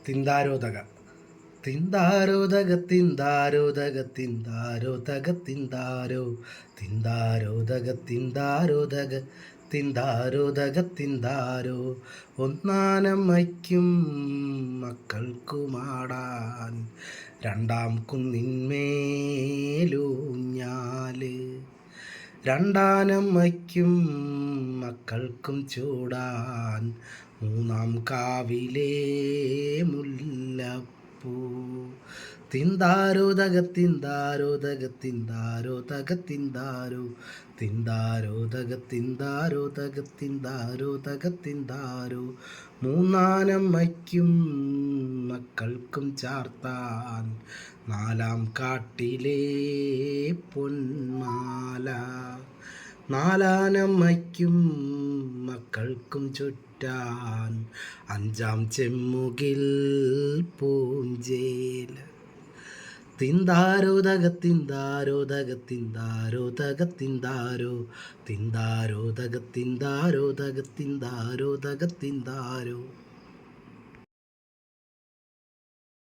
തിന്താരോദക തിന്താരോദക തിന്താരോദക തിന്താരോദക തിന്താരോ തിന്താരോദക തിന്താരോദക തിന്താരോദക തിന്താരോ ഒന്നാനമ്മയ്ക്കും മക്കൾക്കുമാടാൻ രണ്ടാം കുന്നിന്മേലൂഞ്ഞാല് രണ്ടാനമ്മയ്ക്കും മക്കൾക്കും ചൂടാൻ മൂന്നാം കാവിലേ മുല്ലപ്പൂ തിന്താരോദക തിന്താരോദക തിന്താരോദക തിന്താരോ തിന്താരോദക തിന്താരോദക തിന്താരോദക തിന്താരോ മൂന്നാനമ്മയ്ക്കും മക്കൾക്കും ചാർത്താൻ നാലാം കാട്ടിലെ പൊന്മാല നാലാനമ്മയ്ക്കും മക്കൾക്കും ചുറ്റാൻ അഞ്ചാം ചെമ്മുകിൽ പൂഞ്ചേല തിന്താരോദക തിന്താരോദക തിന്താരോദക തിന്താരോ തിന്താരോദക തിന്താരോദക തിന്താരോദക തിന്താരോ